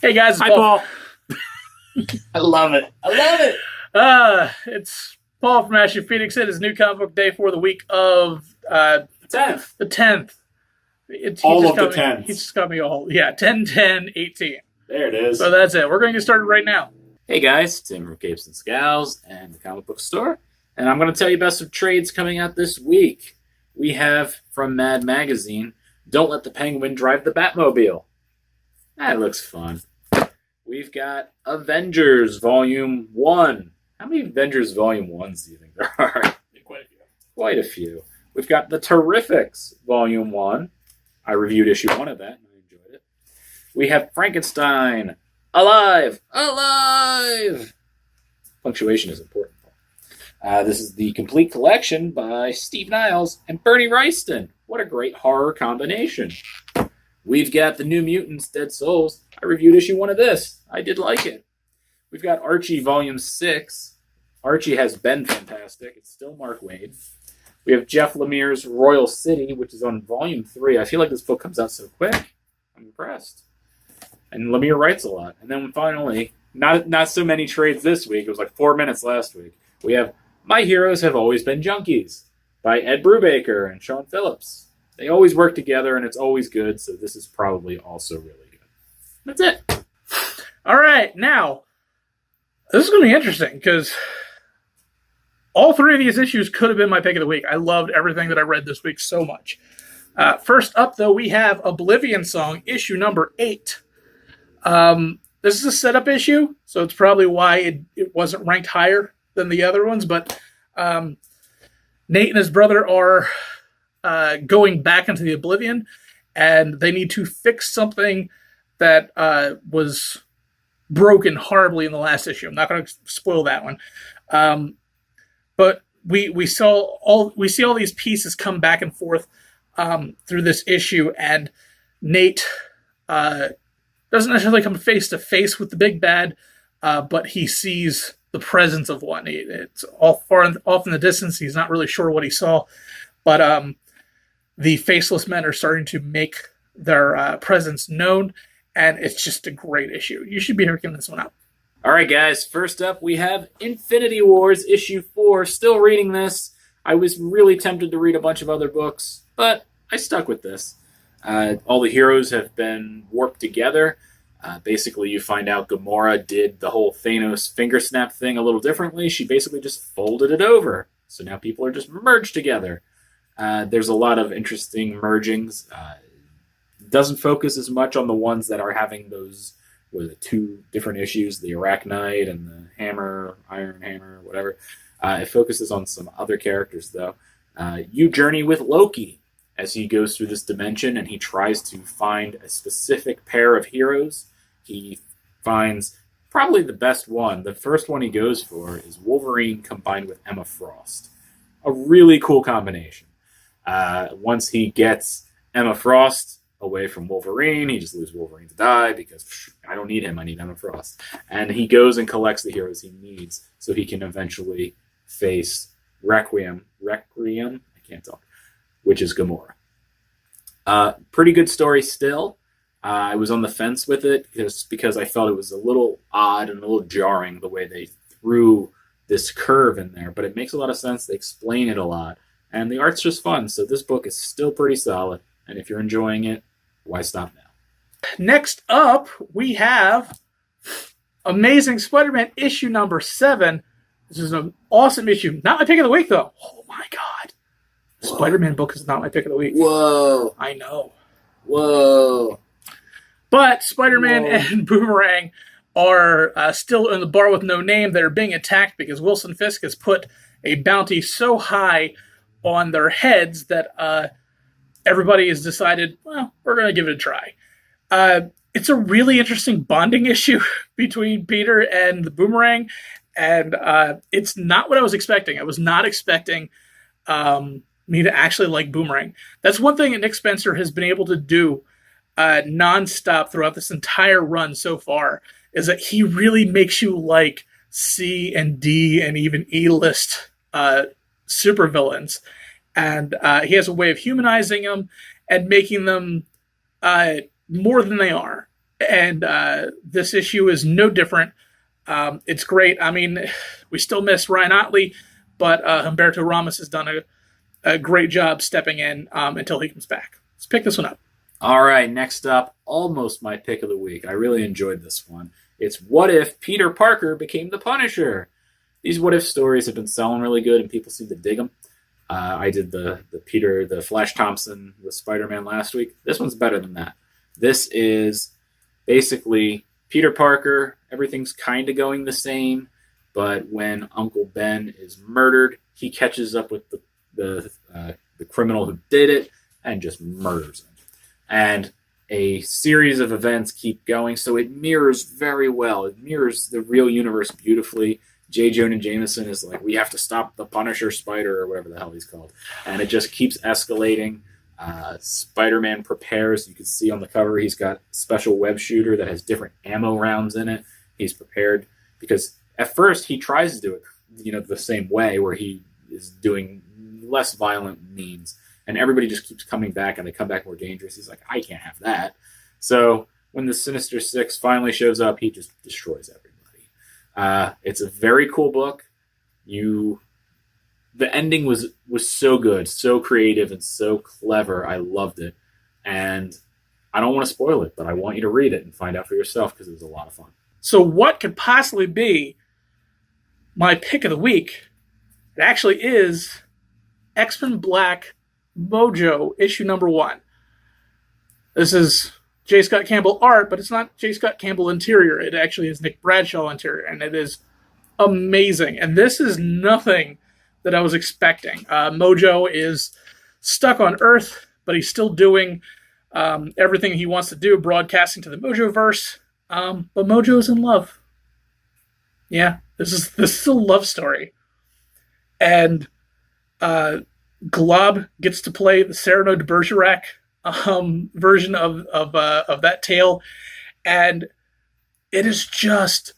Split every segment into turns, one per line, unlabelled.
Hey guys, it's
Hi,
Paul.
Paul. I love it.
It's Paul from Ashen Phoenix. It is New Comic Book Day for the week of
10th.
the 10th.
All of the
He
10th.
just got me all, 10, 10, 18.
There it is.
So that's it. We're going to get started right now.
Hey guys, Tim from Capes and Scowls and the Comic Book Store, and I'm going to tell you about some trades coming out this week. We have from Mad Magazine, Don't Let the Penguin Drive the Batmobile. That looks fun. We've got Avengers Volume 1. How many Avengers Volume 1s do you think there are?
Quite a few.
Quite a few. We've got The Terrifics Volume 1. I reviewed issue 1 of that, and I enjoyed it. We have Frankenstein, Alive! Alive! Punctuation is important. This is the complete collection by Steve Niles and Bernie Wrightston. What a great horror combination. We've got The New Mutants, Dead Souls. I reviewed issue 1 of this. I did like it. We've got Archie Volume 6. Archie has been fantastic. It's still Mark Waid. We have Jeff Lemire's Royal City, which is on Volume 3. I feel like this book comes out so quick. I'm impressed. And Lemire writes a lot. And then finally, not so many trades this week. It was like 4 minutes last week. We have My Heroes Have Always Been Junkies by Ed Brubaker and Sean Phillips. They always work together, and it's always good, so this is probably also really good. That's it.
All right, now, this is going to be interesting because all three of these issues could have been my pick of the week. I loved everything that I read this week so much. First up, though, we have Oblivion Song, issue number 8. This is a setup issue, so it's probably why it wasn't ranked higher than the other ones, but Nate and his brother are going back into the Oblivion, and they need to fix something that was broken horribly in the last issue. I'm not going to spoil that one, but we see all these pieces come back and forth through this issue, and Nate doesn't necessarily come face to face with the big bad, but he sees the presence of one. It's all far off in the distance. He's not really sure what he saw, but the Faceless Men are starting to make their presence known, and it's just a great issue. You should be picking this one up.
All right, guys. First up, we have Infinity Wars issue 4. Still reading this. I was really tempted to read a bunch of other books, but I stuck with this. All the heroes have been warped together. Basically, you find out Gamora did the whole Thanos finger snap thing a little differently. She basically just folded it over. So now people are just merged together. There's a lot of interesting mergings. Doesn't focus as much on the ones that are having those with the 2 different issues, the Arachnite and the Hammer, Iron Hammer, whatever. It focuses on some other characters, though. You journey with Loki as he goes through this dimension, and he tries to find a specific pair of heroes. He finds probably the best one. The first one he goes for is Wolverine combined with Emma Frost. A really cool combination. Once he gets Emma Frost away from Wolverine, he just leaves Wolverine to die because I don't need him, I need Emma Frost. And he goes and collects the heroes he needs so he can eventually face Requiem, I can't talk, which is Gamora. Pretty good story still. I was on the fence with it just because I felt it was a little odd and a little jarring the way they threw this curve in there, but it makes a lot of sense. They explain it a lot, and the art's just fun. So this book is still pretty solid, and if you're enjoying it, why stop now?
Next up, we have Amazing Spiderman issue number 7. This is an awesome issue. Not my pick of the week, though. Oh my god.
Whoa.
Spider-Man book is not my pick of the week.
Whoa.
I know.
Whoa.
But Spider-Man and Boomerang are still in the bar with no name. They're being attacked because Wilson Fisk has put a bounty so high on their heads that everybody has decided, well, we're going to give it a try. It's a really interesting bonding issue between Peter and the Boomerang, and it's not what I was expecting. I was not expecting me to actually like Boomerang. That's one thing that Nick Spencer has been able to do nonstop throughout this entire run so far, is that he really makes you like C and D and even E-list supervillains. And he has a way of humanizing them and making them more than they are. And this issue is no different. It's great. I mean, we still miss Ryan Otley, but Humberto Ramos has done a great job stepping in until he comes back. Let's pick this one up.
All right, next up, almost my pick of the week. I really enjoyed this one. It's What If Peter Parker Became the Punisher? These What If stories have been selling really good, and people seem to dig them. I did the Flash Thompson with Spider-Man last week. This one's better than that. This is basically Peter Parker. Everything's kind of going the same, but when Uncle Ben is murdered, he catches up with the criminal who did it and just murders him. And a series of events keep going, so it mirrors very well. It mirrors the real universe beautifully. J. Jonah Jameson is like, we have to stop the Punisher Spider, or whatever the hell he's called. And it just keeps escalating. Spider-Man prepares. You can see on the cover he's got a special web shooter that has different ammo rounds in it. He's prepared because at first he tries to do it the same way, where he is doing less violent means. And everybody just keeps coming back, and they come back more dangerous. He's like, I can't have that. So when the Sinister Six finally shows up, he just destroys everybody. It's a very cool book. The ending was so good, so creative, and so clever. I loved it. And I don't want to spoil it, but I want you to read it and find out for yourself because it was a lot of fun.
So what could possibly be my pick of the week? It actually is X-Men Black Mojo, issue number 1. This is J. Scott Campbell art, but it's not J. Scott Campbell interior. It actually is Nick Bradshaw interior, and it is amazing. And this is nothing that I was expecting. Mojo is stuck on Earth, but he's still doing everything he wants to do, broadcasting to the Mojoverse. But Mojo is in love. Yeah, this is a love story. And Glob gets to play the Cyrano de Bergerac version of that tale, and it is just,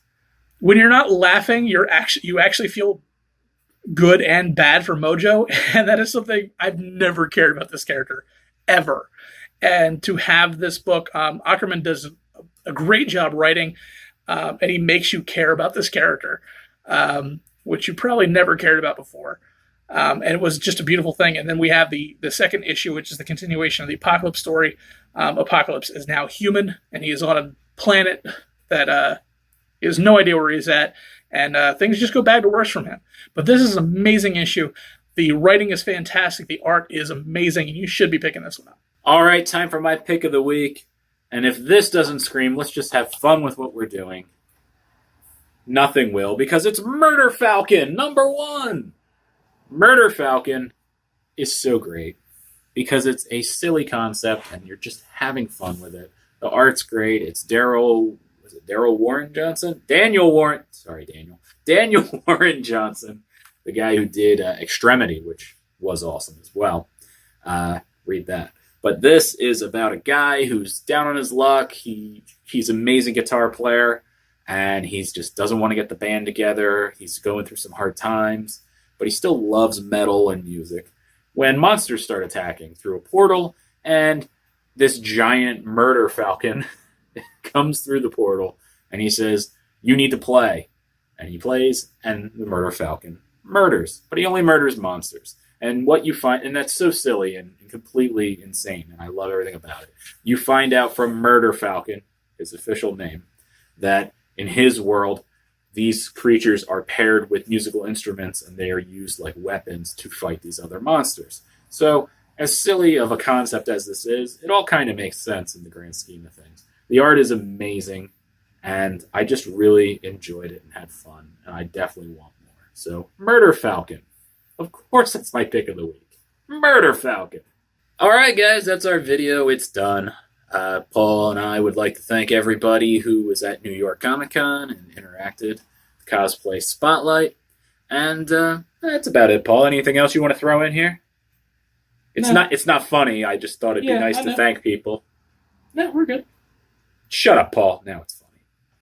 when you're not laughing, you actually feel good and bad for Mojo, and that is something I've never cared about this character ever. And to have this book, Ackerman does a great job writing, and he makes you care about this character, which you probably never cared about before. And it was just a beautiful thing. And then we have the second issue, which is the continuation of the Apocalypse story. Apocalypse is now human, and he is on a planet that he has no idea where he's at, and things just go bad to worse from him. But this is an amazing issue. The writing is fantastic. The art is amazing, and you should be picking this one up.
All right, time for my pick of the week. And if this doesn't scream, let's just have fun with what we're doing. Nothing will, because it's Murder Falcon, number 1. Murder Falcon is so great because it's a silly concept and you're just having fun with it. The art's great. It's Daniel Warren Johnson, the guy who did Extremity, which was awesome as well. Read that. But this is about a guy who's down on his luck. He's an amazing guitar player, and he just doesn't want to get the band together. He's going through some hard times, but he still loves metal and music. When monsters start attacking through a portal, and this giant Murder Falcon comes through the portal, and he says, you need to play. And he plays, and the Murder Falcon murders. But he only murders monsters. And what you find, and that's so silly and completely insane, and I love everything about it. You find out from Murder Falcon, his official name, that in his world, these creatures are paired with musical instruments, and they are used like weapons to fight these other monsters. So, as silly of a concept as this is, it all kind of makes sense in the grand scheme of things. The art is amazing, and I just really enjoyed it and had fun, and I definitely want more. So, Murder Falcon. Of course, that's my pick of the week. Murder Falcon. All right, guys, that's our video. It's done. Paul and I would like to thank everybody who was at New York Comic Con and interacted, the Cosplay Spotlight, and that's about it. Paul, anything else you want to throw in here? It's not funny. I just thought it'd be nice to thank people.
No, we're good.
Shut up, Paul. Now it's